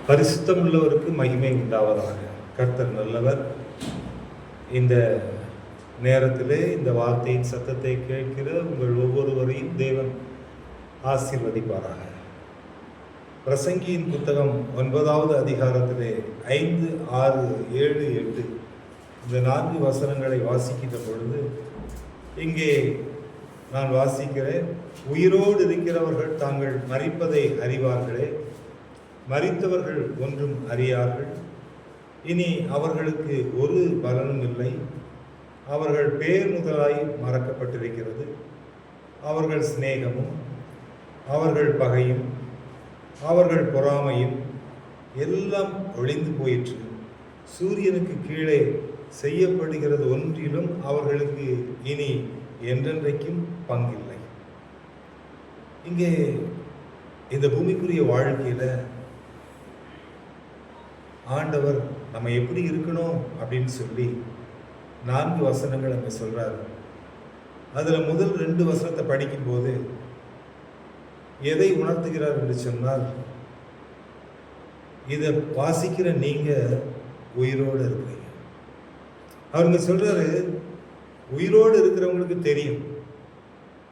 பரிசுத்தம் உள்ளவருக்கு மகிமை உண்டாவதாக. கர்த்தர் நல்லவர். இந்த நேரத்திலே இந்த வார்த்தையின் சத்தத்தை கேட்கிற உங்கள் ஒவ்வொருவரையும் தேவன் ஆசீர்வதிப்பாராக. பிரசங்கியின் புத்தகம் 9வது அதிகாரத்திலே 5, 6, 7, 8 இந்த 4 வசனங்களை வாசிக்கின்ற பொழுது இங்கே நான் வாசிக்கிறேன். உயிரோடு இருக்கிறவர்கள் தாங்கள் மரிப்பதை அறிவார்களே, மரித்தவர்கள் ஒன்றும் அறியார்கள். இனி அவர்களுக்கு ஒரு பலனும் இல்லை. அவர்கள் பேர் முதலாய் மறக்கப்பட்டிருக்கிறது. அவர்கள் சிநேகமும் அவர்கள் பகையும் அவர்கள் பொறாமையும் எல்லாம் ஒழிந்து போயிற்று. சூரியனுக்கு கீழே செய்யப்படுகிறது ஒன்றிலும் அவர்களுக்கு இனி என்றென்றைக்கும் பங்கில்லை. இங்கே இந்த பூமிக்குரிய வாழ்க்கையில ஆண்டவர் நம்ம எப்படி இருக்கணும் அப்படின்னு சொல்லி 4 வசனங்கள் அங்கே சொல்றாரு. அதுல முதல் 2 வசனத்தை படிக்கும்போது எதை உணர்த்துகிறார் என்று சொன்னால், இதை வாசிக்கிற நீங்க உயிரோடு இருக்கிறீங்க. அவங்க சொல்றாரு, உயிரோடு இருக்கிறவங்களுக்கு தெரியும்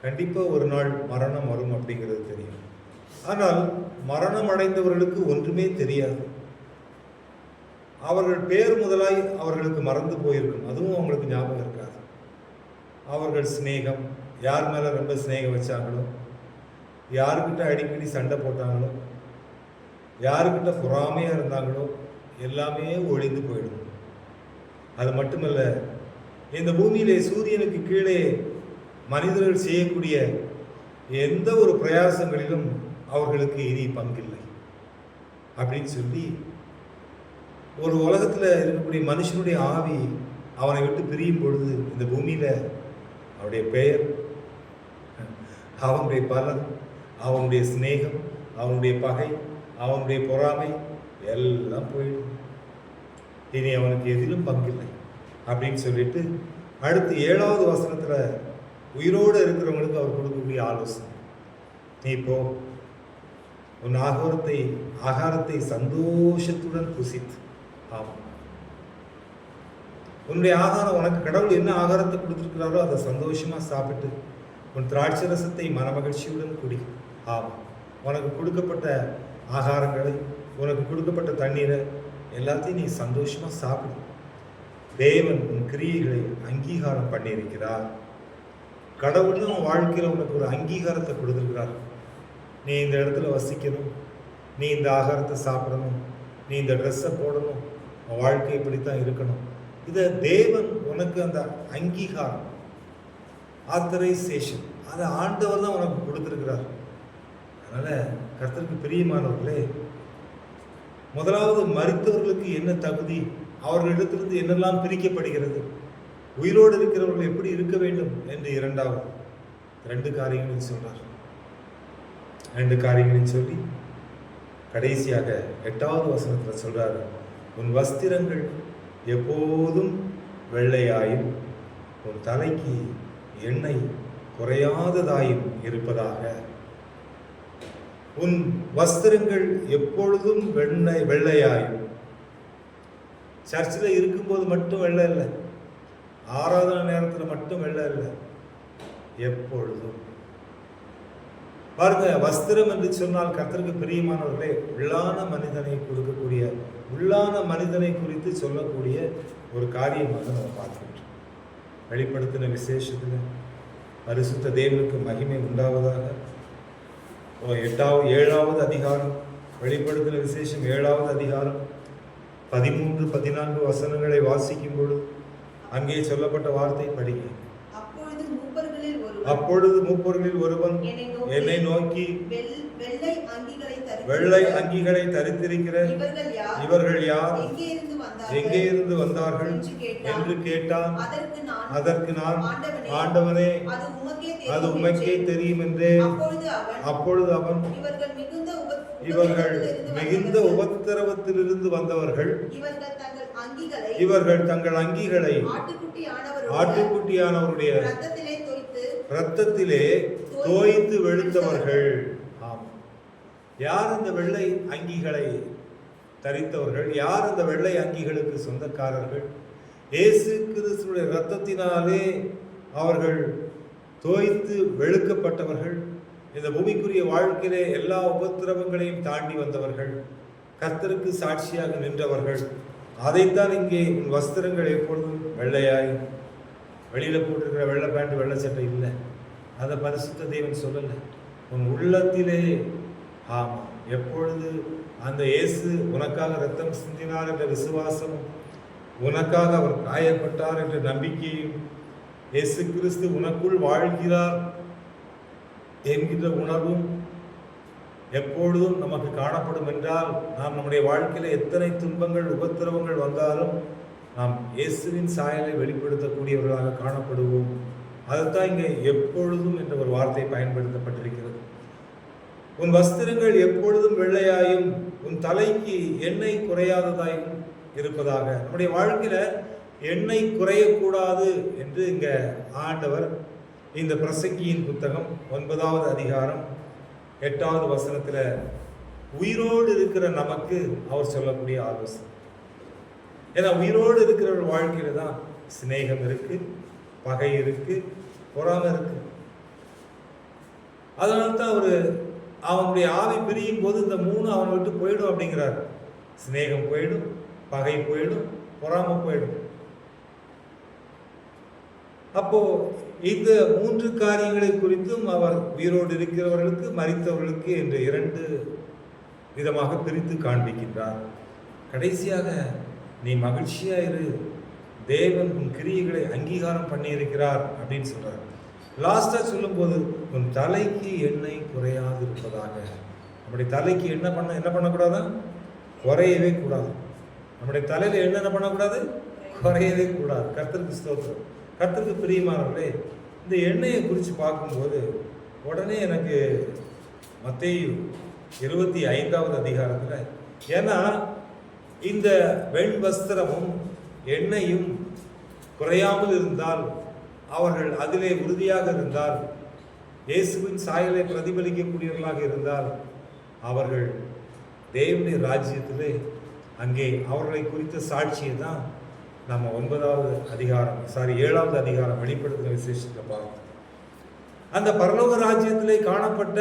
கண்டிப்பா ஒரு நாள் மரணம் வரும் அப்படிங்கிறது தெரியும். ஆனால் மரணம் அடைந்தவர்களுக்கு ஒன்றுமே தெரியாது. அவர்கள் பேர் முதலாய் அவர்களுக்கு மறந்து போயிருக்கும், அதுவும் அவங்களுக்கு ஞாபகம் இருக்காது. அவர்கள் சிநேகம், யார் மேல ரொம்ப சிநேகம் வச்சாங்களோ, யாருக்கிட்ட அடிக்கடி சண்டை போட்டாங்களோ, யாருக்கிட்ட பொறாமையா இருந்தாங்களோ எல்லாமே ஒழிந்து போயிடும். அது மட்டுமல்ல, இந்த பூமியிலே சூரியனுக்கு கீழே மனிதர்கள் செய்யக்கூடிய எந்த ஒரு பிரயாசங்களிலும் அவர்களுக்கு இனி பங்கில்லை அப்படின்னு சொல்லி, ஒரு உலகத்தில் இருக்கக்கூடிய மனுஷனுடைய ஆவி அவனை விட்டு பிரியும் பொழுது இந்த பூமியில அவனுடைய பெயர், அவனுடைய பலன், அவனுடைய சிநேகம், அவனுடைய பகை, அவனுடைய பொறாமை எல்லாம் போயிடும். இனி அவனுக்கு எதிலும் பங்கில்லை அப்படின்னு சொல்லிட்டு அடுத்து 7வது வசனத்துல உயிரோடு இருக்கிறவங்களுக்கு அவர் கொடுக்கக்கூடிய ஆலோசனை, நீ இப்போ உன் ஆகாரத்தை சந்தோஷத்துடன் புசித்து, ஆமாம் உன்னுடைய ஆகாரம், உனக்கு கடவுள் என்ன ஆகாரத்தை கொடுத்துருக்கிறாரோ அதை சந்தோஷமா சாப்பிட்டு உன் திராட்சை ரசத்தை மனமகிழ்ச்சியுடன் குடி. ஆமாம், உனக்கு கொடுக்கப்பட்ட ஆகாரங்களை, உனக்கு கொடுக்கப்பட்ட தண்ணீரை எல்லாத்தையும் நீ சந்தோஷமா சாப்பிடு. தேவன் உன் கிரியைகளை அங்கீகாரம் பண்ணியிருக்கிறார். கடவுளும் உன் வாழ்க்கையில் உனக்கு ஒரு அங்கீகாரத்தை கொடுத்துருக்கிறார். நீ இந்த இடத்துல வசிக்கணும், நீ இந்த ஆகாரத்தை சாப்பிடணும், நீ இந்த ட்ரெஸ்ஸை போடணும், உன் வாழ்க்கை இப்படித்தான் இருக்கணும். இதை தேவன் உனக்கு அந்த அங்கீகாரம், ஆத்தரைசேஷன், அதை ஆண்டவர் தான் உனக்கு கொடுத்துருக்கிறார். அதனால கர்த்தருக்கு பிரியமானவர்களே, முதலாவது மரித்தவர்களுக்கு என்ன தகுதி, அவர்களிடத்திலிருந்து என்னெல்லாம் பிரிக்கப்படுகிறது, உயிரோடு இருக்கிறவர்கள் எப்படி இருக்க வேண்டும் என்று 2 காரியங்களில் சொல்றார். 2 காரியங்களில் சொல்லி கடைசியாக 8வது வசனத்தில் சொல்றாரு, உன் வஸ்திரங்கள் எப்போதும் வெள்ளையாயும் உன் தலைக்கு எண்ணெய் குறையாததாயும் இருப்பதாக. உன் வஸ்திரங்கள் எப்பொழுதும் வெள்ளையாயும். சர்ச்சில் இருக்கும்போது மட்டும் வெள்ளை இல்லை, ஆராதனை நேரத்தில் மட்டும் வெள்ளை இல்லை, எப்பொழுதும். பாருங்க, வஸ்திரம் என்று சொன்னால் கர்த்தருக்கு பிரியமானவர்களே, உள்ளான மனிதனை கொடுக்கக்கூடிய, உள்ளான மனிதனை குறித்து சொல்லக்கூடிய ஒரு காரியமாக நம்ம பார்க்கின்றோம். வெளிப்படுத்தின விசேஷத்தில் பரிசுத்த தேவனுக்கு மகிமை உண்டாவதாக. 7வது அதிகாரம், வெளிப்படுத்தின விசேஷம் 7வது அதிகாரம் 13, 14 வசனங்களை வாசிக்கும் பொழுது அங்கே சொல்லப்பட்ட வார்த்தை படிக்க. அப்பொழுது மூப்பர்களில் ஒருவன் என்னை நோக்கி, வெள்ளை அங்கிகளை தரித்திருக்கிற இவர்கள் யார், எங்கே இருந்து வந்தார்கள் என்று கேட்டான். அதற்கு நான், ஆண்டவனே, அது உமக்கே தெரியும் என்றேன். அப்பொழுது அவன், இவர்கள் மிகுந்த உபத்திரவத்திலிருந்து வந்தவர்கள், இவர்கள் தங்கள் அங்கிகளை ஆட்டுக்குட்டியானவருடைய இரத்தத்திலே தோய்த்து வெளுத்தவர்கள். யார் இந்த வெள்ளை அங்கிகளை தரித்தவர்கள், யார் அந்த வெள்ளை அங்கிகளுக்கு சொந்தக்காரர்கள்? இயேசு கிறிஸ்துவினுடைய இரத்தத்தினாலே அவர்கள் தோய்த்து வெளுக்கப்பட்டவர்கள், இந்த பூமிக்குரிய வாழ்க்கையிலே எல்லா உபத்திரவங்களையும் தாண்டி வந்தவர்கள், கர்த்தருக்கு சாட்சியாக நின்றவர்கள். அதைத்தான் இங்கே உன் வஸ்திரங்கள் எப்பொழுதும் வெள்ளையாய், வெளியில் போட்டிருக்கிற வெள்ளை பேண்ட் வெள்ளை சட்டை இல்லை, அதை பரிசுத்த தேவன் சொல்லலை. உன் உள்ளத்திலே, ஆமாம், எப்பொழுது அந்த இயேசு உனக்காக இரத்தம் சிந்தினார் என்ற விசுவாசமும், உனக்காக அவர் காயப்பட்டார் என்ற நம்பிக்கையும், இயேசு கிறிஸ்து உனக்குள் வாழ்கிறார் என்கின்ற உணர்வும் எப்பொழுதும் நமக்கு காணப்படும் என்றால், நாம் நம்முடைய வாழ்க்கையில் எத்தனை துன்பங்கள் உபத்திரவங்கள் வந்தாலும் நாம் இயேசுவின் சாயலை வெளிப்படுத்தக்கூடியவர்களாக காணப்படுவோம். அதைத்தான் இங்கே எப்பொழுதும் என்ற ஒரு வார்த்தை பயன்படுத்தப்பட்டிருக்கிறது. உன் வஸ்திரங்கள் எப்பொழுதும் வெள்ளையாயும் உன் தலைக்கு எண்ணெய் குறையாததாயும் இருப்பதாக. நம்முடைய வாழ்க்கையில எண்ணெய் குறையக்கூடாது என்று இங்க ஆண்டவர் இந்த பிரசங்கியின் புத்தகம் 9வது அதிகாரம் 8வது வசனத்துல உயிரோடு இருக்கிற நமக்கு அவர் சொல்லக்கூடிய ஆலோசனை. ஏன்னா உயிரோடு இருக்கிற வாழ்க்கையில தான் சிநேகம் இருக்கு, பகை இருக்கு, பொறாமை இருக்கு. அதனால்தான் அவனுடைய ஆவி பிரியும் போது இந்த 3 அவனை விட்டு போயிடும் அப்படிங்கிறார். சிநேகம் போயிடும், பகை போயிடும், பொறாமை போயிடும். அப்போ இந்த 3 காரியங்களை குறித்தும் அவர் உயிரோடு இருக்கிறவர்களுக்கு, மரித்தவர்களுக்கு என்று 2 விதமாக பிரித்து காண்பிக்கின்றார். கடைசியாக நீ மகிழ்ச்சியா இரு, தேவன் உன் கிரியைகளை அங்கீகாரம் பண்ணி இருக்கிறார் அப்படின்னு சொல்றார். லாஸ்டா சொல்லும் போது உன் தலைக்கு எண்ணெய் குறையாது இருப்பதாக. நம்முடைய தலைக்கு என்ன பண்ணக்கூடாதா? குறையவே கூடாது. நம்முடைய தலையில என்ன பண்ணக்கூடாது? குறையவே கூடாது. கர்த்தருக்கு ஸ்தோத்திரம். கர்த்தருக்கு பிரியமானவர்களே, இந்த எண்ணெயை குறித்து பார்க்கும்போது உடனே எனக்கு மத்தேயு 25வது அதிகாரத்தில், ஏன்னா இந்த வெண் வஸ்திரமும் எண்ணெயும் குறையாமல் இருந்தால், அவர்கள் அதிலே உறுதியாக இருந்தால், இயேசுவின் சாயலை பிரதிபலிக்கக்கூடியவர்களாக இருந்தால், அவர்கள் தேவனுடைய ராஜ்யத்திலே அங்கே அவர்களை குறித்த சாட்சியை தான் நம்ம 7வது அதிகாரம் வெளிப்படுத்துகிற விசேஷத்தை பார்த்தோம். அந்த பரலோக ராஜ்யத்திலே காணப்பட்ட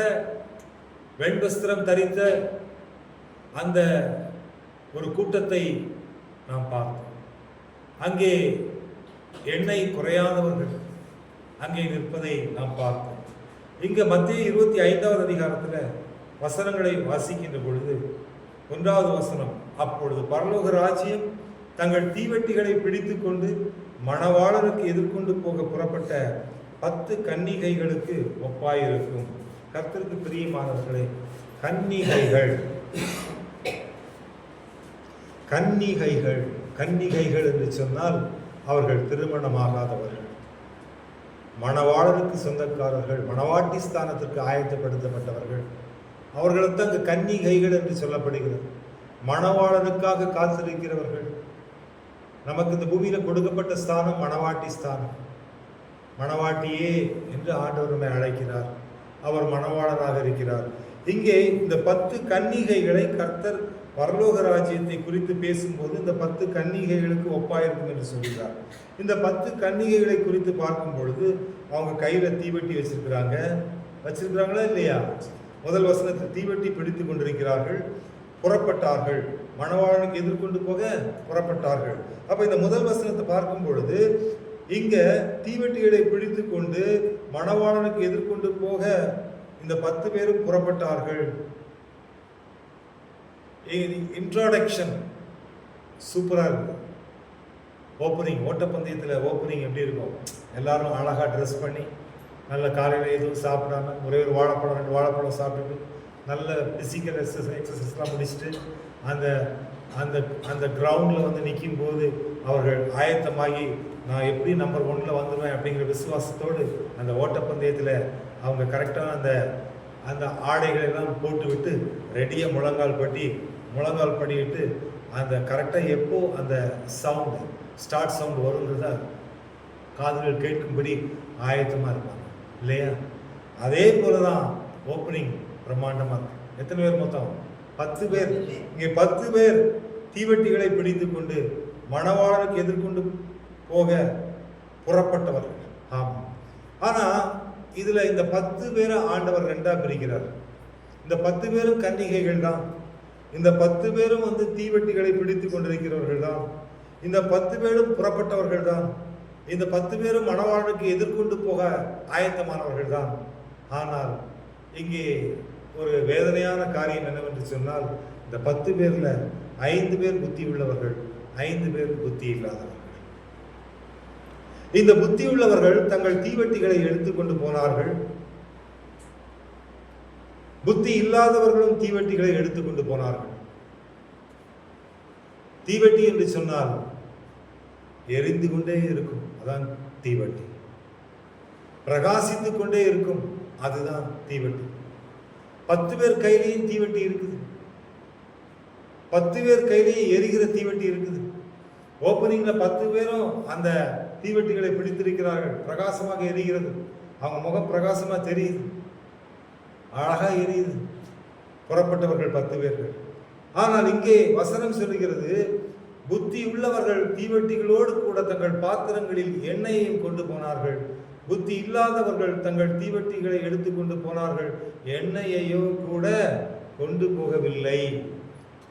வெண்வஸ்திரம் தரித்த அந்த ஒரு கூட்டத்தை நாம் பார்த்தோம். அங்கே எண்ணெய் குறையாதவர்கள் அங்கே நிற்பதை நாம் பார்த்தோம். இங்க மத்தேயு 25வது அதிகாரத்தில் வசனங்களை வாசிக்கின்ற பொழுது 1வது வசனம், அப்பொழுது பரலோக ராஜ்யம் தங்கள் தீவெட்டிகளை பிடித்து கொண்டு மணவாளனுக்கு எதிர்கொண்டு போக புறப்பட்ட 10 கன்னிகைகளுக்கு ஒப்பாயிருக்கும். கர்த்தருக்கு பிரியமானவர்களே, கன்னிகைகள் என்று சொன்னால் அவர்கள் திருமணமாகாதவர்கள், மணவாளனுக்கு சொந்தக்காரர்கள், மணவாட்டி ஸ்தானத்திற்கு ஆயத்தப்படுத்தப்பட்டவர்கள். அவர்களுக்கு அங்கு கன்னிகைகள் என்று சொல்லப்படுகிறது. மணவாளனுக்காக காத்திருக்கிறவர்கள். நமக்கு இந்த பூமியில கொடுக்கப்பட்ட ஸ்தானம் மணவாட்டி ஸ்தானம். மணவாட்டியே என்று ஆண்டவர் நம்மை அழைக்கிறார். அவர் மணவாளனாக இருக்கிறார். இங்கே இந்த 10 கன்னிகைகளை கர்த்தர் பரலோக ராஜ்யத்தை குறித்து பேசும்போது இந்த 10 கன்னிகைகளுக்கு ஒப்பாயிருக்கும் என்று சொல்கிறார். இந்த 10 கன்னிகைகளை குறித்து பார்க்கும் பொழுது அவங்க கையில தீவெட்டி வச்சிருக்கிறாங்களா இல்லையா? முதல் வசனத்தில் தீவெட்டி பிடித்து கொண்டிருக்கிறார்கள், புறப்பட்டார்கள், மணவாளனுக்கு எதிர்கொண்டு போக புறப்பட்டார்கள். அப்ப இந்த முதல் வசனத்தை பார்க்கும் பொழுது இங்க தீவெட்டிகளை பிடித்து கொண்டு மணவாளனுக்கு எதிர்கொண்டு போக இந்த 10 பேரும் புறப்பட்டார்கள். இன்ட்ரோடக்ஷன் சூப்பரா இருக்கு. ஓப்பனிங், ஓட்டப்பந்தயத்தில் ஓப்பனிங் எப்படி இருக்கும்? எல்லாரும் அழகா ட்ரெஸ் பண்ணி, நல்ல காலையில் எதுவும் சாப்பிடாம ஒரே ஒரு வாழைப்பழம் 2 வாழைப்பழம் சாப்பிட்டுட்டு நல்ல பிசிக்கல் எக்ஸசைஸ்லாம் முடிச்சுட்டு அந்த அந்த அந்த கிரவுண்டில் வந்து நிற்கும் போது அவர்கள் ஆயத்தமாகி நான் எப்படி நம்பர் 1ல வந்துடுவேன் அப்படிங்கிற விசுவாசத்தோடு அந்த ஓட்டப்பந்தயத்தில் அவங்க கரெக்டான அந்த அந்த ஆடைகளை எல்லாம் போட்டு விட்டு ரெடியாக முழங்கால் பண்ணிவிட்டு அந்த கரெக்டாக எப்போ அந்த சவுண்டு ஸ்டார்ட் சவுண்டு வருங்கிறத காதுகள் கேட்கும்படி ஆயத்தமாக இருப்பாங்க இல்லையா? அதே போல தான் ஓப்பனிங் பிரம்மாண்டமாக இருக்கு. எத்தனை பேர் மொத்தம்? 10 பேர். இங்கே 10 பேர் தீவெட்டிகளை பிடித்து கொண்டு மணவாளனுக்கு எதிர்கொண்டு போக புறப்பட்டவர்கள். ஆமாம். ஆனா இதுல இந்த 10 பேரை ஆண்டவர் 2ஆ பிரிக்கிறார். இந்த 10 பேரும் கன்னிகைகள் தான். இந்த 10 பேரும் தீவெட்டிகளை பிடித்து கொண்டிருக்கிறவர்கள் தான். இந்த 10 பேரும் புறப்பட்டவர்கள் தான். இந்த 10 பேரும் மணவாளனுக்கு எதிர்கொண்டு போக ஆயத்தமானவர்கள் தான். ஆனால் இங்கே ஒரு வேதனையான காரியம் என்னவென்று சொன்னால், இந்த 10 பேர்ல 5 பேர் புத்தி உள்ளவர்கள், 5 பேர் புத்தி இல்லாதவர்கள். இந்த புத்தி உள்ளவர்கள் தங்கள் தீவெட்டிகளை எடுத்துக்கொண்டு போனார்கள். புத்தி இல்லாதவர்களும் தீவெட்டிகளை எடுத்துக்கொண்டு போனார்கள். தீவெட்டி என்று சொன்னால் எரிந்து கொண்டே இருக்கும், அதான் தீவெட்டி. பிரகாசித்துக் கொண்டே இருக்கும், அதுதான் தீவெட்டி. 10 பேர் கையிலையும் தீவெட்டி இருக்குது. 10 பேர் கையிலையும் எரிகிற தீவெட்டி இருக்குது. ஓப்பனிங்ல 10 பேரும் அந்த தீவெட்டிகளை பிடித்திருக்கிறார்கள். பிரகாசமாக எரிகிறது, அவங்க முகம் பிரகாசமா தெரியுது, அழகா எரியுது. புறப்பட்டவர்கள் 10 பேர்கள். ஆனால் இங்கே வசனம் சொல்லுகிறது, புத்தி உள்ளவர்கள் தீவெட்டிகளோடு கூட தங்கள் பாத்திரங்களில் எண்ணெயையும் கொண்டு போனார்கள். புத்தி இல்லாதவர்கள் தங்கள் தீவெட்டிகளை எடுத்துக்கொண்டு போனார்கள், எண்ணெயையோ கூட கொண்டு போகவில்லை.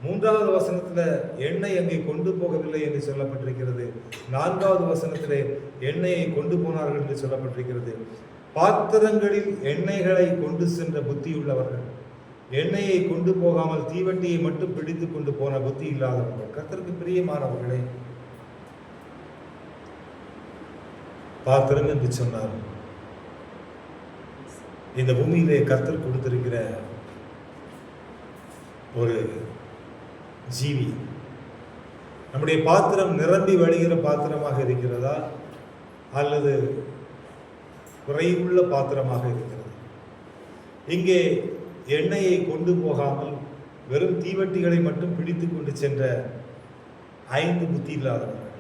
3வது வசனத்துல எண்ணெய் அங்கே கொண்டு போகவில்லை என்று சொல்லப்பட்டிருக்கிறது. 4வது வசனத்திலே எண்ணெயை கொண்டு போனார்கள் என்று சொல்லப்பட்டிருக்கிறது. பாத்திரங்களில் எண்ணெய்களை கொண்டு சென்ற புத்தி உள்ளவர்கள், எண்ணெயை கொண்டு போகாமல் தீவெட்டியை மட்டும் பிடித்து கொண்டு போன புத்தி இல்லாதவர்கள். கர்த்தருக்கு பிரியமானவர்களே, பாத்திரம் என்று சொன்னார், இந்த பூமியிலே கர்த்தர் கொடுத்திருக்கிற ஒரு ஜீவி. நம்முடைய பாத்திரம் நிரம்பி வழிகிற பாத்திரமாக இருக்கிறதா அல்லது குறைவுள்ள பாத்திரமாக இருக்கிறது? இங்கே எண்ணெயை கொண்டு போகாமல் வெறும் தீவெட்டிகளை மட்டும் பிடித்து கொண்டு சென்ற 5 புத்தி இல்லாதவர்கள்.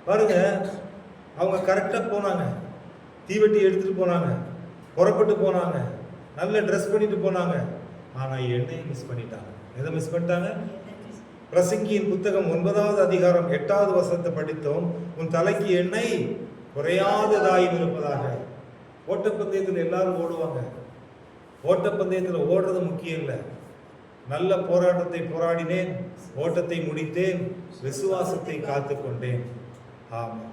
பாருங்க, அவங்க கரெக்டாக போனாங்க, தீவெட்டி எடுத்துட்டு போனாங்க, புறப்பட்டு போனாங்க, நல்ல ட்ரெஸ் பண்ணிட்டு போனாங்க. ஆனால் எண்ணெயை மிஸ் பண்ணிட்டாங்க. எதை மிஸ் பண்ணிட்டாங்க? பிரசங்கியின் புத்தகம் 9வது அதிகாரம் 8வது வசனத்தை படித்தோம். உன் தலைக்கு எண்ணெய் குறையாததாயும் இருப்பதாக. ஓட்டப்பந்தயத்தில் எல்லாரும் ஓடுவாங்க. ஓட்டப்பந்தயத்தில் ஓடுறது முக்கியம் இல்லை. நல்ல போராட்டத்தை போராடினேன், ஓட்டத்தை முடித்தேன், விசுவாசத்தை காத்து கொண்டேன். ஆமாம்,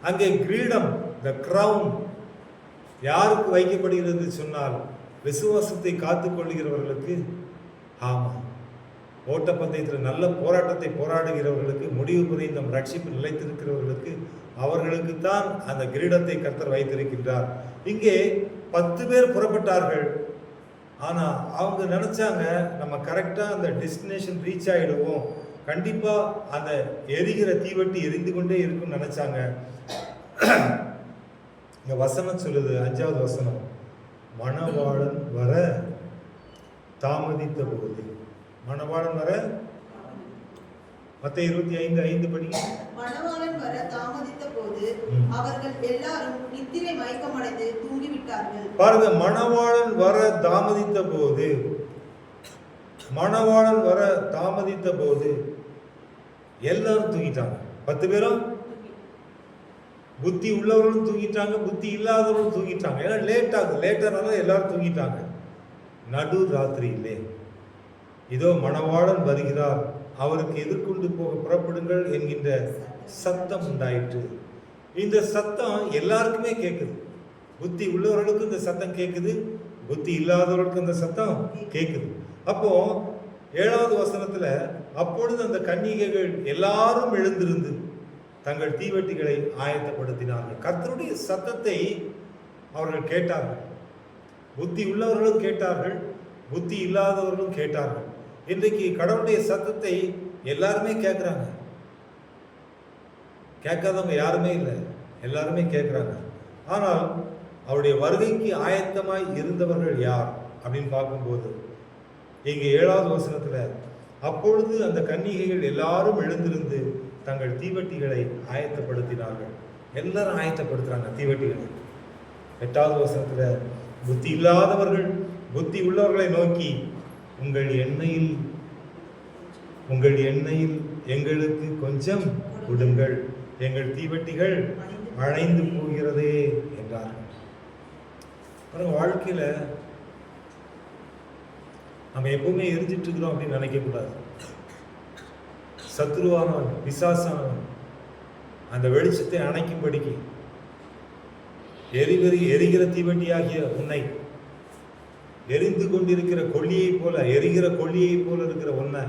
அங்கே கிரீடம், த கிரவுன் யாருக்கு வைக்கப்படுகிறது சொன்னால் விசுவாசத்தை காத்து கொள்கிறவர்களுக்கு. ஆமாம், ஓட்டப்பந்தயத்தில் நல்ல போராட்டத்தை போராடுகிறவர்களுக்கு, முடிவு புரிந்தும் ரட்சிப்பு நிலைத்திருக்கிறவர்களுக்கு, அவர்களுக்கு தான் அந்த கிரீடத்தை கர்த்தர் வைத்திருக்கின்றார். இங்கே 10 பேர் புறப்பட்டார்கள். ஆனா அவங்க நினைச்சாங்க, நம்ம கரெக்டா அந்த டெஸ்டினேஷன் ரீச் ஆயிடுவோம், கண்டிப்பா அந்த எரிகிற தீவெட்டி எரிந்து கொண்டே இருக்கும்னு நினைச்சாங்க. இங்க வசனம் சொல்லுது, 5வது வசனம், மணவாளன் வர தாமதித்த போது. மணவாளன் வர மத்தேயு 25:5 படிங்க. மணவாளன் வர தாமதித்த போது அவர்கள் எல்லாரும் நித்திரை மயக்கமடைந்து தூங்கிவிட்டார்கள். பாருங்க, மணவாளன் வர தாமதித்த போது, மணவாளன் வர தாமதித்த போது எல்லாரும் தூங்கிட்டாங்க. 10 பேரும், புத்தி உள்ளவர்களும் தூங்கிட்டாங்க, புத்தி இல்லாதவர்களும் தூங்கிட்டாங்க. ஏன்னா லேட் ஆகுது, லேட்டானால எல்லாரும் தூங்கிட்டாங்க. நடு ராத்திரியிலே இதோ மணவாளன் வருகிறார், அவருக்கு எதிர்கொண்டு போக புறப்படுங்கள் என்கின்ற சத்தம் உண்டாயிற்று. இந்த சத்தம் எல்லாருக்குமே கேட்குது. புத்தி உள்ளவர்களுக்கு இந்த சத்தம் கேட்குது, புத்தி இல்லாதவர்களுக்கு இந்த சத்தம் கேட்குது. அப்போ 7வது வசனத்துல, அப்பொழுது அந்த கன்னிகைகள் எல்லாரும் எழுந்திருந்து தங்கள் தீவெட்டிகளை ஆயத்தப்படுத்தினார்கள். கர்த்தருடைய சத்தத்தை அவர்கள் கேட்டார்கள். புத்தி உள்ளவர்களும் கேட்டார்கள், புத்தி இல்லாதவர்களும் கேட்டார்கள். இன்றைக்கு கடவுளுடைய சத்தத்தை எல்லாருமே கேட்குறாங்க. கேட்காதவங்க யாருமே இல்லை, எல்லாருமே கேட்குறாங்க. ஆனால் அவருடைய வருகைக்கு ஆயத்தமாய் இருந்தவர்கள் யார் அப்படின்னு பார்க்கும்போது, இங்கே 7வது வசனத்துல, அப்பொழுது அந்த கன்னிகைகள் எல்லாரும் எழுந்திருந்து தங்கள் தீவெட்டிகளை ஆயத்தப்படுத்தினார்கள். எல்லாரும் ஆயத்தப்படுத்துறாங்க தீவெட்டிகளை. 8வது வசனத்துல, புத்தி இல்லாதவர்கள் புத்தி உள்ளவர்களை நோக்கி உங்கள் எண்ணெயில் எங்களுக்கு கொஞ்சம் கொடுங்கள், எங்கள் தீவட்டிகள் அணைந்து போகிறதே என்றார்கள். வாழ்க்கையில நம்ம எப்பவுமே எரிஞ்சிட்டு இருக்கிறோம் அப்படின்னு நினைக்க கூடாது. சத்ருவானவன், பிசாசானவன் அந்த வெளிச்சத்தை அணைக்கும்படிக்கு எரிகிற தீவட்டியாகிய உன்னை, எரிந்து கொண்டிருக்கிற கொள்ளியை போல, எரிகிற கொள்ளியை போல இருக்கிற உன்னை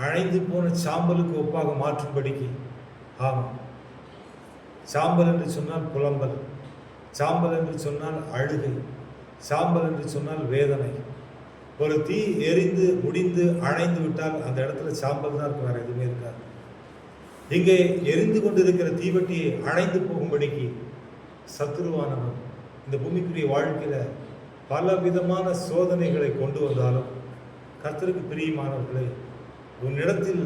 அணைந்து போன சாம்பலுக்கு ஒப்பாக மாற்றும்படிக்கு. ஆமாம், சாம்பல் என்று சொன்னால் புலம்பல், சாம்பல் என்று சொன்னால் அழுகை, சாம்பல் என்று சொன்னால் வேதனை. ஒரு தீ எரிந்து முடிந்து அணைந்து விட்டால் அந்த இடத்துல சாம்பல் தான் இருக்கும், வேற எதுவுமே இருக்காது. இங்கே எரிந்து கொண்டிருக்கிற தீவட்டியை அணைந்து போகும்படிக்கு சத்துருவானவன் இந்த பூமிக்குரிய வாழ்க்கையில பல விதமான சோதனைகளை கொண்டு வந்தாலும், கர்த்தருக்கு பிரியமானவர்களே, உன்னிடத்தில்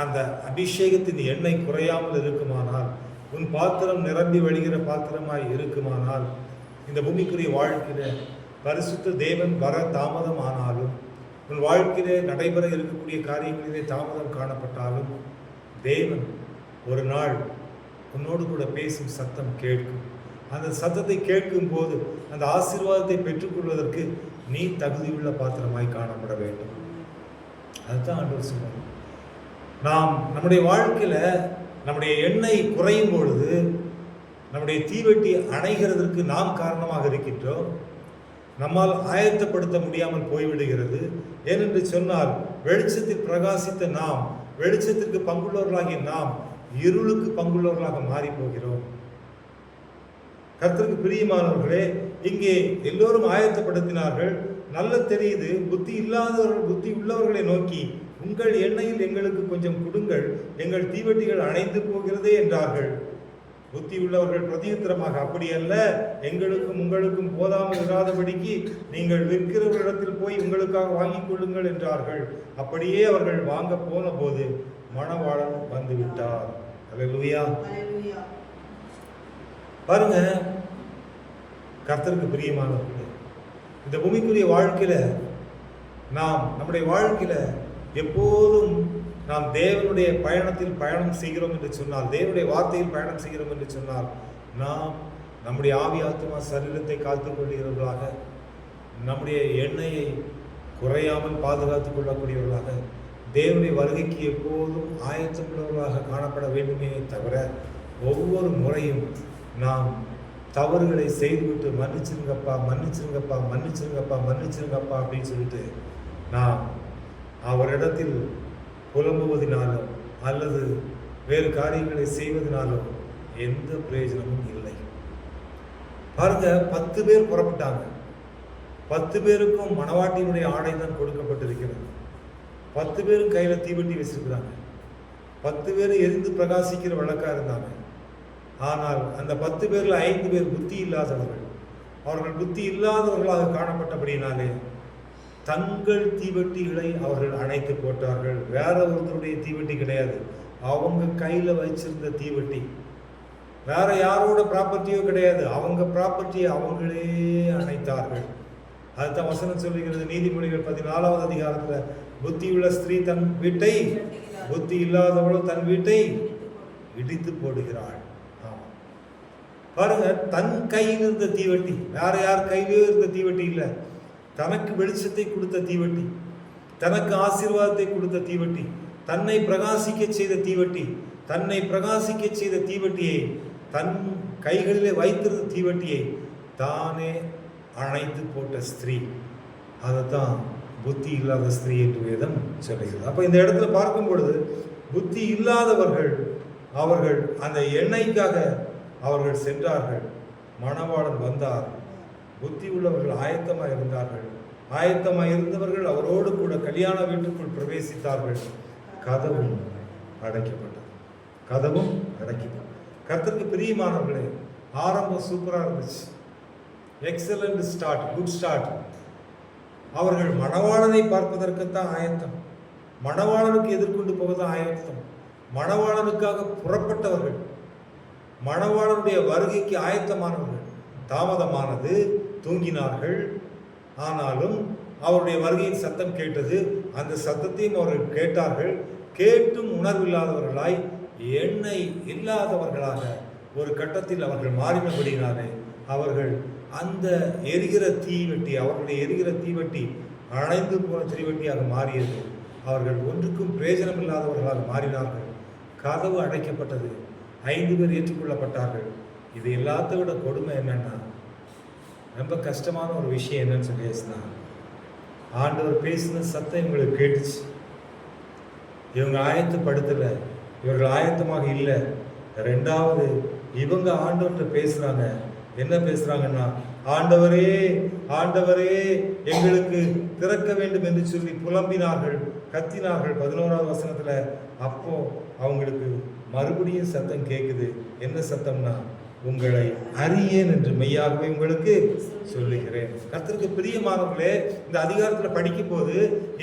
அந்த அபிஷேகத்தின் எண்ணெய் குறையாமல் இருக்குமானால், உன் பாத்திரம் நிரம்பி வழிகிற பாத்திரமாய் இருக்குமானால், இந்த பூமிக்குரிய வாழ்க்கையில பரிசுத்த தேவன் வர தாமதம் ஆனாலும், உன் வாழ்க்கையிலே நடைபெற இருக்கக்கூடிய காரியங்களிலே தாமதம் காணப்பட்டாலும், தேவன் ஒரு நாள் உன்னோடு கூட பேசும் சத்தம் கேட்கும். அந்த சத்தத்தை கேட்கும் போது அந்த ஆசீர்வாதத்தை பெற்றுக்கொள்வதற்கு நீ தகுதியுள்ள பாத்திரமாய் காணப்பட வேண்டும். அதுதான் ஆண்டவர் சொல்றார். நாம் நம்முடைய வாழ்க்கையில நம்முடைய எண்ணெய் குறையும் பொழுது நம்முடைய தீவெட்டி அணைகிறதற்கு நாம் காரணமாக இருக்கின்றோம். நம்மால் ஆயத்தப்படுத்த முடியாமல் போய்விடுகிறது. ஏனென்று சொன்னால், வெளிச்சத்தில் பிரகாசித்த நாம், வெளிச்சத்திற்கு பங்குள்ளவர்களாகிய நாம் இருளுக்கு பங்குள்ளவர்களாக மாறி போகிறோம். கர்த்தருக்கு பிரியமானவர்களே, இங்கே எல்லோரும் ஆயத்தப்படுத்தினார்கள். நல்ல தெரியுது, புத்தி இல்லாதவர்கள் புத்தி உள்ளவர்களை நோக்கி, உங்கள் எண்ணெயில் எங்களுக்கு கொஞ்சம் கொடுங்கள், எங்கள் தீவட்டிகள் அணைந்து போகிறதே என்றார்கள். புத்தி உள்ளவர்கள் பிரதியுத்தரமாக, அப்படி அல்ல, எங்களுக்கும் உங்களுக்கும் போதாமல் இராதபடிக்கு நீங்கள் விற்கிறவரிடத்தில் போய் உங்களுக்காக வாங்கிக் கொள்ளுங்கள் என்றார்கள். அப்படியே அவர்கள் வாங்க போன போது மணவாளன் வந்து விட்டார். அல்லேலூயா. பாருங்க, கர்த்தருக்கு பிரியமானவர்களே, இந்த பூமிக்குரிய வாழ்க்கையில நாம் நம்முடைய வாழ்க்கையில எப்போதும் நாம் தேவனுடைய பயணத்தில் பயணம் செய்கிறோம் என்று சொன்னால், தேவனுடைய வார்த்தையில் பயணம் செய்கிறோம் என்று சொன்னால், நாம் நம்முடைய ஆவி ஆத்துமா சரீரத்தை காத்துக் கொள்கிறவர்களாக, நம்முடைய எண்ணெயை குறையாமல் பாதுகாத்துக் கொள்ளக்கூடியவர்களாக, தேவனுடைய வருகைக்கு எப்போதும் ஆயத்தமுள்ளவர்களாக காணப்பட வேண்டுமே தவிர, ஒவ்வொரு முறையும் நாம் தவறுகளை செய்துவிட்டு மன்னிச்சிருங்கப்பா மன்னிச்சிருங்கப்பா மன்னிச்சிருங்கப்பா மன்னிச்சிருங்கப்பா அப்படின்னு சொல்லிட்டு நாம் அவரிடத்தில் புலம்புவதினாலோ அல்லது வேறு காரியங்களை செய்வதனாலோ எந்த பிரயோஜனமும் இல்லை. பாருங்க, 10 பேர் புறப்பட்டாங்க. 10 பேருக்கும் மணவாட்டியினுடைய ஆடை தான் கொடுக்கப்பட்டிருக்கிறது. 10 பேரும் கையில தீவட்டி வச்சிருக்கிறாங்க. 10 பேர் எரிந்து பிரகாசிக்கிற விளக்கா இருந்தாங்க. ஆனால் அந்த 10 பேர்ல 5 பேர் புத்தி இல்லாதவர்கள். அவர்கள் புத்தி இல்லாதவர்களாக காணப்பட்டபடினாலே தங்கள் தீவட்டிகளை அவர்கள் அணைத்து போட்டார்கள். வேற ஒருத்தருடைய தீவட்டி கிடையாது, அவங்க கையில வச்சிருந்த தீவட்டி. வேற யாரோட ப்ராப்பர்ட்டியோ கிடையாது, அவங்க ப்ராப்பர்ட்டியை அவங்களே அணைத்தார்கள். அதுதான் வசனம் சொல்லுகிறது, நீதிமொழிகள் 14வது அதிகாரத்துல, புத்தியுள்ள ஸ்திரீ தன் வீட்டை, புத்தி இல்லாதவளும் தன் வீட்டை இடித்து போடுகிறாள். பாருங்க, தன் கையில் இருந்த தீவட்டி, வேற யார் கையிலோ இருந்த தீவட்டி இல்லை, தனக்கு வெளிச்சத்தை கொடுத்த தீவட்டி, தனக்கு ஆசீர்வாதத்தை கொடுத்த தீவட்டி, தன்னை பிரகாசிக்க செய்த தீவட்டி, தன்னை பிரகாசிக்க செய்த தீவட்டியை, தன் கைகளிலே வைத்திருந்த தீவட்டியை தானே அணைத்து போட்ட ஸ்திரீ, அதைத்தான் புத்தி இல்லாத ஸ்திரீ என்று வேதம் சொல்லுகிறது. அப்ப இந்த இடத்துல பார்க்கும் பொழுது, புத்தி இல்லாதவர்கள் அவர்கள் அந்த எண்ணெய்க்காக அவர்கள் சென்றார்கள். மணவாளன் வந்தார். புத்தி உள்ளவர்கள் ஆயத்தமாக இருந்தார்கள். ஆயத்தமாக இருந்தவர்கள் அவரோடு கூட கல்யாண வீட்டுக்குள் பிரவேசித்தார்கள். கதவும் அடைக்கப்பட்டது. கதவும் அடைக்கப்பட்டது. கர்த்தருக்கு பிரியமானவர்களே, ஆரம்பம் சூப்பராக இருந்துச்சு. Excellent start, good start. அவர்கள் மணவாளனை பார்ப்பதற்குத்தான் ஆயத்தம், மணவாளனுக்கு எதிர்கொண்டு போவதான் ஆயத்தம், மணவாளனுக்காக புறப்பட்டவர்கள், மணவாளனுடைய வருகைக்கு ஆயத்தமானவர்கள். தாமதமானது, தூங்கினார்கள். ஆனாலும் அவருடைய வருகையின் சத்தம் கேட்டது. அந்த சத்தத்தையும் அவர்கள் கேட்டார்கள். கேட்டும் உணர்வில்லாதவர்களாய், எண்ணெய் இல்லாதவர்களாக ஒரு கட்டத்தில் அவர்கள் மாறினபடினாலே அவர்கள் அந்த எரிகிற தீவெட்டி, அவர்களுடைய எரிகிற தீவெட்டி அணைந்து போன தீவெட்டியாக மாறியது. அவர்கள் ஒன்றுக்கும் பிரயோஜனம் இல்லாதவர்களாக மாறினார்கள். கதவு அடைக்கப்பட்டது. 5 பேர் ஏற்றுக்கொள்ளப்பட்டார்கள். இது எல்லாத்த விட கொடுமை என்னன்னா, ரொம்ப கஷ்டமான ஒரு விஷயம் என்னன்னு சொல்லி பேசினா, ஆண்டவர் பேசின சத்தம் இவங்களுக்கு கேட்டுச்சு. இவங்க ஆயத்தப்படுத்தலை, இவர்கள் ஆயத்தமாக இல்லை. 2வது, இவங்க ஆண்டவர்கிட்ட பேசுறாங்க. என்ன பேசுறாங்கன்னா, ஆண்டவரே ஆண்டவரே எங்களுக்கு திறக்க வேண்டும் என்று சொல்லி புலம்பினார்கள், கத்தினார்கள். 11வது வசனத்துல அப்போ அவங்களுக்கு மறுபடியும் சத்தம் கேட்குது. என்ன சத்தம்னா, உங்களை அறியேன் என்று மெய்யாகவே உங்களுக்கு சொல்லுகிறேன். கர்த்தருக்கு பிரியமானவர்களே, இந்த அதிகாரத்தில் படிக்கும் போது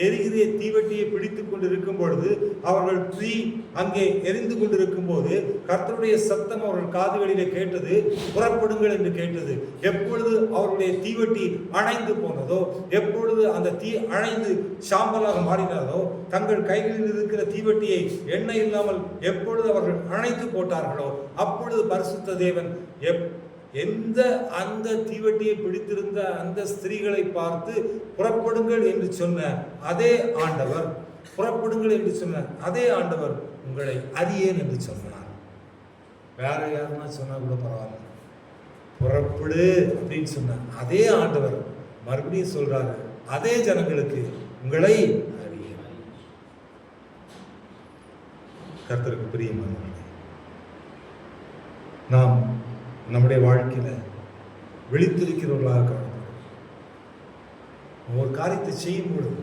எரிகிற தீவெட்டியை பிடித்து கொண்டு இருக்கும் பொழுது, அவர்கள் தீ அங்கே எரிந்து கொண்டு இருக்கும் போது கர்த்தருடைய சத்தம் அவர்கள் காதுகளிலே கேட்டது. புறப்படுங்கள் என்று கேட்டது. எப்பொழுது அவருடைய தீவெட்டி அணைந்து போனதோ, எப்பொழுது அந்த தீ அணைந்து சாம்பலாக மாறினதோ, தங்கள் கைகளில் இருக்கிற தீவெட்டியை எண்ணெய் இல்லாமல் எப்பொழுது அவர்கள் அணைத்து போட்டார்களோ, அப்பொழுது பரிசுத்த தேவன் அந்த தீவெட்டியை பிடித்திருந்த அந்த ஸ்திரீகளை பார்த்து புறப்படுங்கள் என்று சொன்ன அதே ஆண்டவர், புறப்படுங்கள் என்று சொன்ன அதே ஆண்டவர் உங்களை அறியேன் என்று சொன்னார். வேற யாருன்னா சொன்னா கூட பரவாயில்ல, புறப்படு அப்படின்னு சொன்ன அதே ஆண்டவர் மறுபடியும் சொல்றாரு அதே ஜனங்களுக்கு, உங்களை அறியேன். கர்த்தருக்கு பிரியமானவர்களே, நாம் நம்முடைய வாழ்க்கையில விழித்திருக்கிறவர்களாக காணப்படும். ஒரு காரியத்தை செய்யும் பொழுது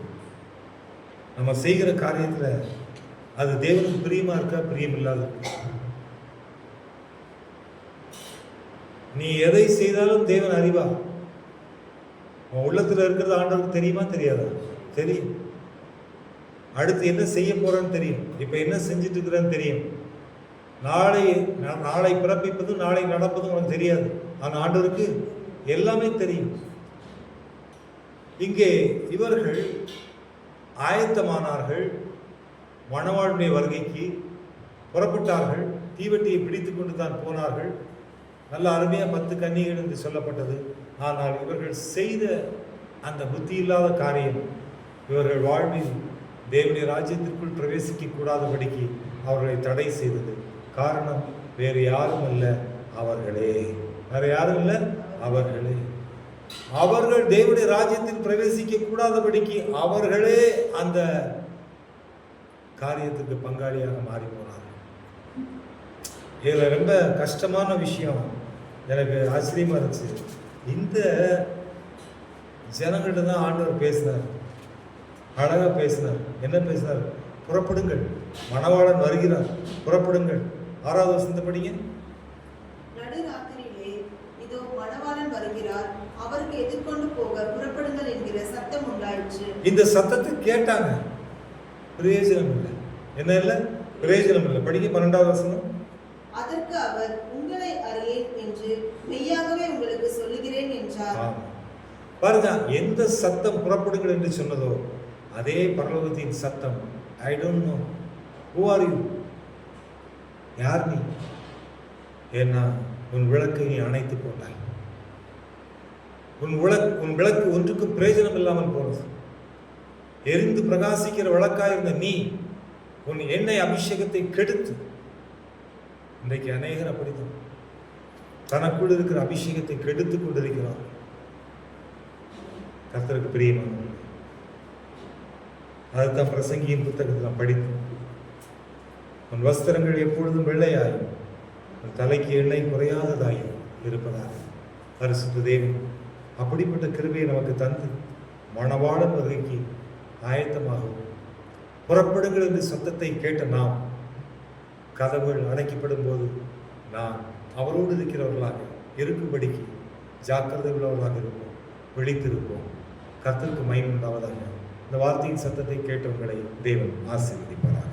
நம்ம செய்கிற காரியத்துல அது தேவனுக்கு பிரியமா இருக்கா, பிரியமில்லாத? நீ எதை செய்தாலும் தேவன் அறிவார். உன் உள்ளத்துல இருக்கிறது ஆண்டவருக்கு தெரியுமா, தெரியாதா? தெரியும். அடுத்து என்ன செய்ய போறேன்னு தெரியும். இப்ப என்ன செஞ்சுட்டு இருக்கிறேன்னு தெரியும். நாளை பிறப்பிப்பதும் நாளை நடப்பதும் உனக்கு தெரியாது. ஆனால் ஆண்டவருக்கு எல்லாமே தெரியும். இங்கே இவர்கள் ஆயத்தமானார்கள், மணவாளுடைய வருகைக்கு புறப்பட்டார்கள். தீவெட்டியை பிடித்து கொண்டு தான் போனார்கள். நல்ல அருமையாக 10 கன்னிகள் என்று சொல்லப்பட்டது. ஆனால் இவர்கள் செய்த அந்த புத்தி இல்லாத காரியம் இவர்கள் வாழ்வில் தேவனுடைய ராஜ்யத்திற்குள் பிரவேசிக்க கூடாதபடிக்கு அவர்களை தடை செய்தது. காரணம் வேறு யாரும் அல்ல, அவர்களே. வேற யாரும் இல்லை, அவர்களே. அவர்கள் தேவனுடைய ராஜ்யத்தில் பிரவேசிக்க கூடாதபடிக்கு அவர்களே அந்த காரியத்துக்கு பங்காளியாக மாறி போனார்கள். இதுல ரொம்ப கஷ்டமான விஷயம் எனக்கு ஆச்சரியமா இருந்துச்சு. இந்த ஜனங்கள்ட்ட தான் ஆண்டவர் பேசினார், அழகா பேசினார். என்ன பேசினார்? புறப்படுங்கள், மணவாளன் வருகிறார், புறப்படுங்கள். 6வது வசனத்தை படிங்க. நடுராத்திரியிலே இதோ மணவாளன் வருகிறார், அவருக்கு எதிர்கொண்டு போக புறப்படுங்கள் என்கிற சத்தம் உண்டாயிற்று. இந்த சத்தத்தை கேட்டாங்க, பிரயோஜனம் இல்லை. என்ன இல்லை? பிரயோஜனம் இல்லை. படிக்க 12வது வசனம். அதற்கு அவர், உங்களை அறியேன் என்று மெய்யாகவே உங்களுக்கு சொல்லுகிறேன் என்றார். பாருங்க, எந்த சத்தம் புறப்படுங்கள் என்று சொன்னதோ அதே பரலோகத்தின் சத்தம். I don't know who are you, யார் நீ? ஏன்னா உன் விளக்கை நீ அணைத்து போட்டாய். உன் விளக்கு ஒன்றுக்கும் பிரயோஜனம் இல்லாமல் போனது. எரிந்து பிரகாசிக்கிற விளக்காயிருந்த நீ உன் எண்ணெய் அபிஷேகத்தை கெடுத்து, இன்றைக்கு அநேகர் அப்படித்தான் தனக்குள் இருக்கிற அபிஷேகத்தை கெடுத்து கொண்டிருக்கிறார். கர்த்தருக்கு பிரியமானவர்களே, அதுதான் பிரசங்கியின் புத்தகத்தில் படித்தோம். உன் வஸ்திரங்கள் எப்பொழுதும் வெள்ளையாயும் உன் தலைக்கு எண்ணெய் குறையாததாயும் இருப்பதாக. பரிசுத்த தேவன் அப்படிப்பட்ட கிருபையை நமக்கு தந்து மணவாளன் வருகைக்கு ஆயத்தமாகவும் புறப்படுங்கள் என்று சத்தத்தை கேட்ட நாம், கதவுகள் அடைக்கப்படும் போது நாம் அவரோடு இருக்கிறவர்களாக இருக்கும்படிக்கு ஜாக்கிரதை உள்ளவர்களாக இருப்போம், விழித்திருப்போம். கர்த்தருக்கு மகிமை உண்டாவதாக. இந்த வார்த்தையின் சத்தத்தை கேட்டவங்களை தேவன் ஆசீர்வதிப்பார்.